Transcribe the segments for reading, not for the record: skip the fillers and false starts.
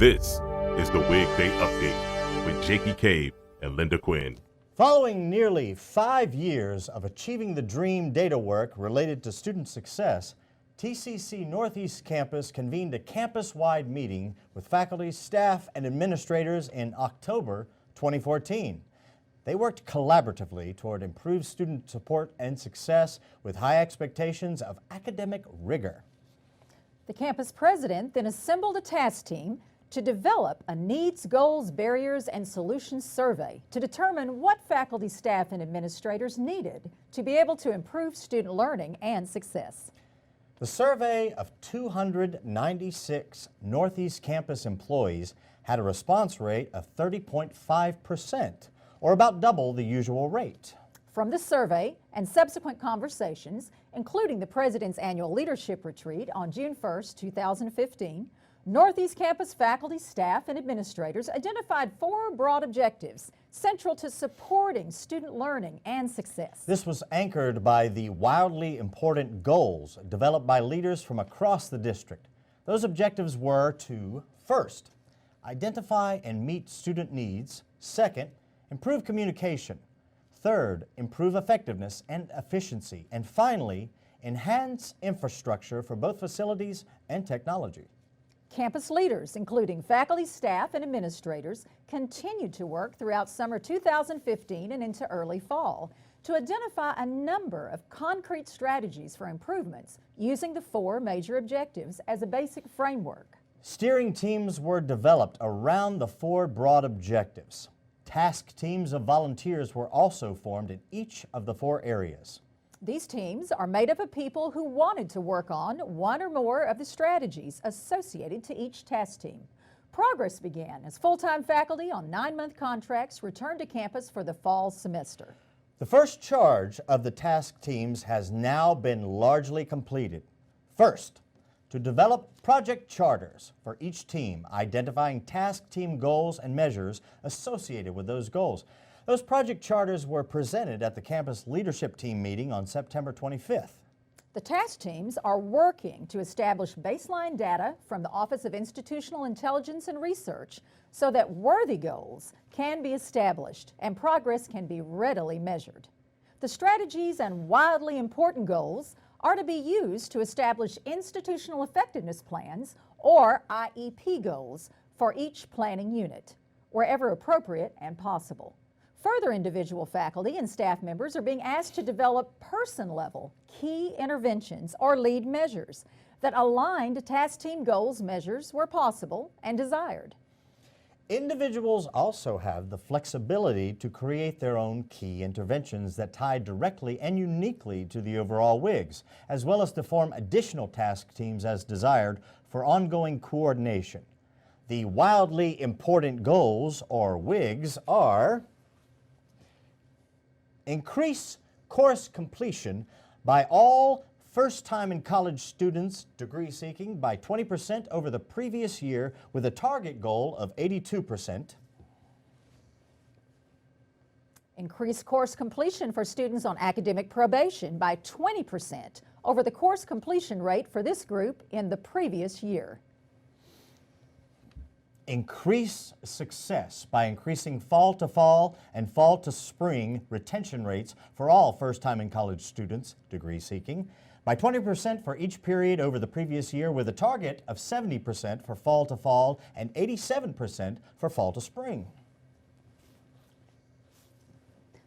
This is the WIG Day Update with Jakey Cave and Linda Quinn. Following nearly 5 years of achieving the dream data work related to student success, TCC Northeast Campus convened a campus-wide meeting with faculty, staff, and administrators in October 2014. They worked collaboratively toward improved student support and success with high expectations of academic rigor. The campus president then assembled a task team to develop a needs, goals, barriers, and solutions survey to determine what faculty, staff, and administrators needed to be able to improve student learning and success. The survey of 296 Northeast Campus employees had a response rate of 30.5%, or about double the usual rate. From the survey and subsequent conversations, including the President's Annual Leadership Retreat on June 1st, 2015, Northeast Campus faculty, staff, and administrators identified 4 broad objectives central to supporting student learning and success. This was anchored by the wildly important goals developed by leaders from across the district. Those objectives were to, first, identify and meet student needs; second, improve communication; third, improve effectiveness and efficiency; and finally, enhance infrastructure for both facilities and technology. Campus leaders, including faculty, staff, and administrators, continued to work throughout summer 2015 and into early fall to identify a number of concrete strategies for improvements using the 4 major objectives as a basic framework. Steering teams were developed around the 4 broad objectives. Task teams of volunteers were also formed in each of the 4 areas. These teams are made up of people who wanted to work on one or more of the strategies associated to each task team. Progress began as full-time faculty on 9-month contracts returned to campus for the fall semester. The first charge of the task teams has now been largely completed. First, to develop project charters for each team, identifying task team goals and measures associated with those goals. Those project charters were presented at the campus leadership team meeting on September 25th. The task teams are working to establish baseline data from the Office of Institutional Intelligence and Research so that worthy goals can be established and progress can be readily measured. The strategies and wildly important goals are to be used to establish institutional effectiveness plans, or IEP goals, for each planning unit, wherever appropriate and possible. Further, individual faculty and staff members are being asked to develop person-level key interventions or lead measures that align to task team goals measures where possible and desired. Individuals also have the flexibility to create their own key interventions that tie directly and uniquely to the overall WIGS, as well as to form additional task teams as desired for ongoing coordination. The wildly important goals, or WIGS, are: increase course completion by all first-time in college students degree seeking by 20% over the previous year with a target goal of 82%. Increase course completion for students on academic probation by 20% over the course completion rate for this group in the previous year. Increase success by increasing fall-to-fall and fall-to-spring retention rates for all first-time in college students degree seeking by 20% for each period over the previous year with a target of 70% for fall-to-fall and 87% for fall-to-spring.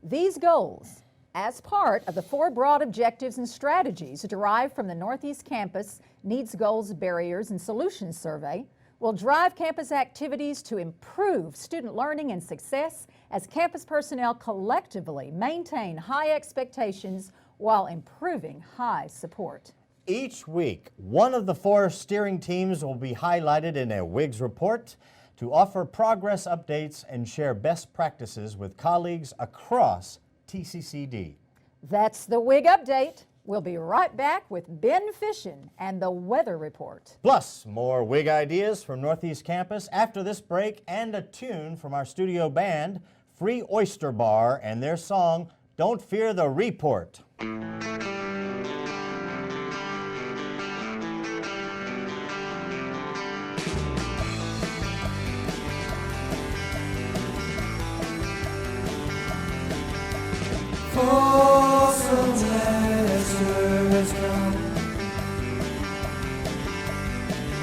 These goals, as part of the 4 broad objectives and strategies derived from the Northeast Campus Needs, Goals, Barriers, and Solutions Survey, will drive campus activities to improve student learning and success as campus personnel collectively maintain high expectations while improving high support. Each week, one of the 4 steering teams will be highlighted in a WIGS report to offer progress updates and share best practices with colleagues across TCCD. That's the WIG Update. We'll be right back with Ben Fishin and the Weather Report. Plus, more WIG ideas from Northeast Campus after this break, and a tune from our studio band, Free Oyster Bar, and their song, Don't Fear the Report. Fall semester has come.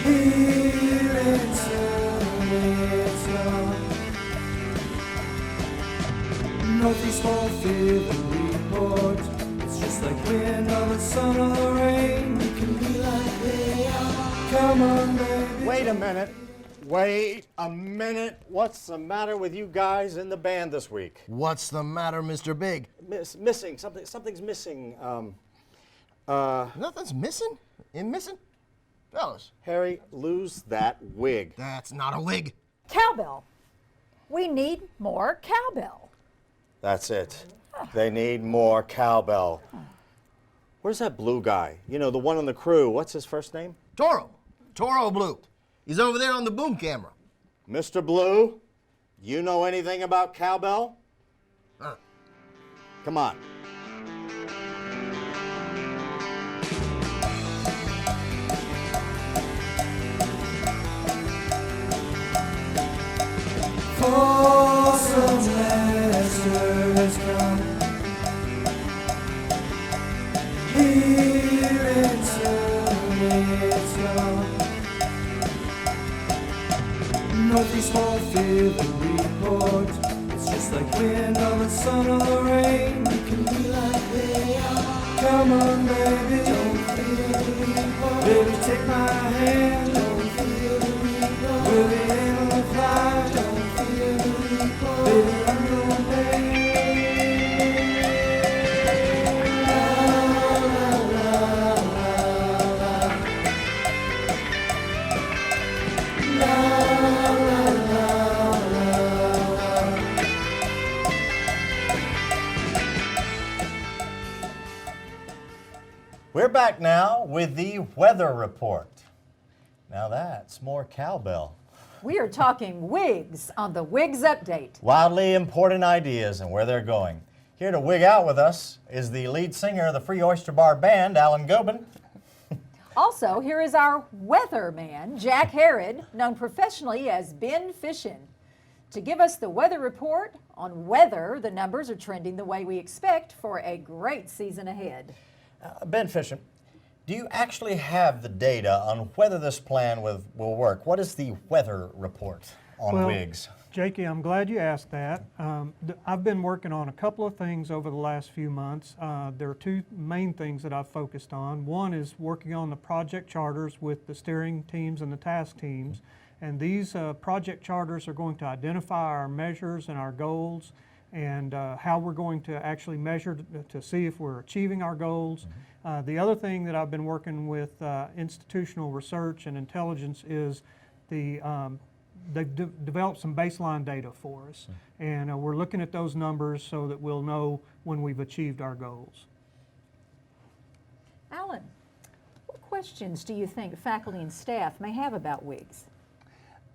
Here until it's gone. Northeast won't feel the report. It's just like wind or the sun or the rain. We can be like they are. Come on, baby. Wait a minute. Wait a minute. What's the matter with you guys in the band this week? What's the matter, Mr. Big? Missing. Something's missing. Nothing's missing? Missing? Fellas, Harry, lose that wig. that's not a wig. Cowbell. We need more cowbell. That's it. They need more cowbell. Where's that blue guy? You know, the one on the crew. What's his first name? Toro Blue. He's over there on the boom camera. Mr. Blue, you know anything about cowbell? Come on. Fall semester has come. Here until it's gone. Northeast won't feel the report. It's just like wind or the sun or the rain. We can be like they are. Come on, baby. Don't feel the report. Baby, take my hand. Don't feel the report. We'll be able to fly. Don't feel the report. Baby, I'm your man. We're back now with the weather report. Now that's more cowbell. We are talking WIGS on the WIGS Update. Wildly important ideas and where they're going. Here to wig out with us is the lead singer of the Free Oyster Bar Band, Alan Gobin. Also, here is our weatherman, Jack Harrod, known professionally as Ben Fishin, to give us the weather report on whether the numbers are trending the way we expect for a great season ahead. Ben Fishin, do you actually have the data on whether this plan will work? What is the weather report on WIGS? Jakey, I'm glad you asked that. I've been working on a couple of things over the last few months. There are two main things that I've focused on. One is working on the project charters with the steering teams and the task teams. And these project charters are going to identify our measures and our goals and how we're going to actually measure to see if we're achieving our goals. The other thing that I've been working with institutional research and intelligence is they've developed some baseline data for us. And we're looking at those numbers so that we'll know when we've achieved our goals. Alan, what questions do you think faculty and staff may have about WIGS?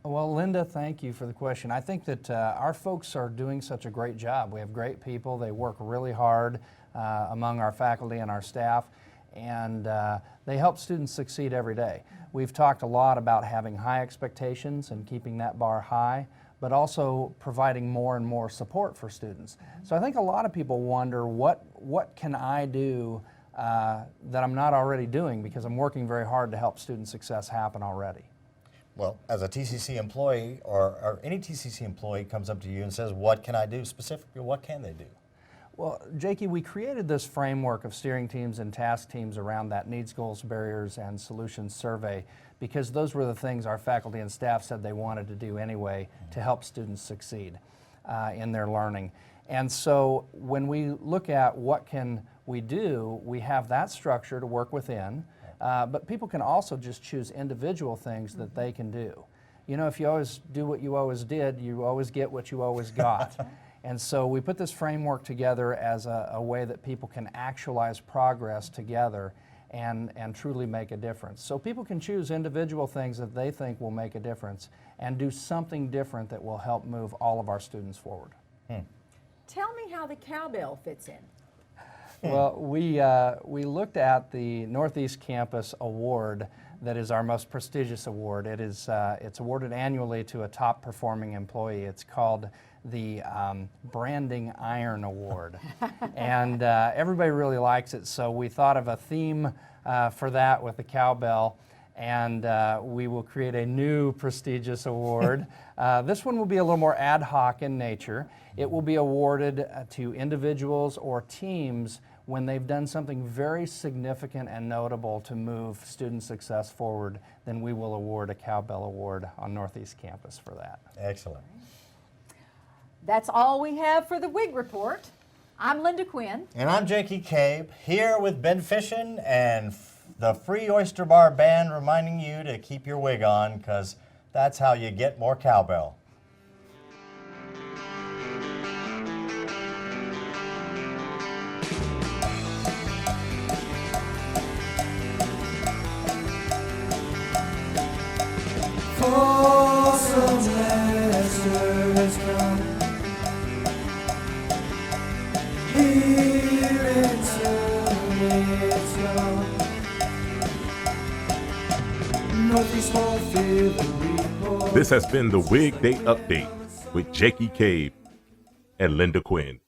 Well, Linda, thank you for the question. I think that our folks are doing such a great job. We have great people. They work really hard among our faculty and our staff, and they help students succeed every day. We've talked a lot about having high expectations and keeping that bar high, but also providing more and more support for students. So I think a lot of people wonder, what can I do that I'm not already doing, because I'm working very hard to help student success happen already. Well, as a TCC employee or any TCC employee comes up to you and says, what can I do specifically, what can they do? Well, Jakey, we created this framework of steering teams and task teams around that needs, goals, barriers, and solutions survey, because those were the things our faculty and staff said they wanted to do anyway to help students succeed in their learning. And so when we look at what can we do, we have that structure to work within. But people can also just choose individual things that they can do. You know, if you always do what you always did, you always get what you always got. And so we put this framework together as a way that people can actualize progress together and truly make a difference. So people can choose individual things that they think will make a difference and do something different that will help move all of our students forward. Tell me how the cowbell fits in. Well, we looked at the Northeast Campus Award that is our most prestigious award. It's awarded annually to a top performing employee. It's called the Branding Iron Award. And everybody really likes it, so we thought of a theme for that with the cowbell, and we will create a new prestigious award. This one will be a little more ad hoc in nature. It will be awarded to individuals or teams when they've done something very significant and notable to move student success forward. Then we will award a Cowbell Award on Northeast Campus for that. Excellent. That's all we have for the WIG report. I'm Linda Quinn. And I'm Jakey Cabe, here with Ben Fishin and the Free Oyster Bar Band, reminding you to keep your wig on, because that's how you get more cowbell. For some master has come here and suddenly it's gone. Northeast Smallfield, the report. This has been the WIG Day Update with Jakey Cave and Linda Quinn.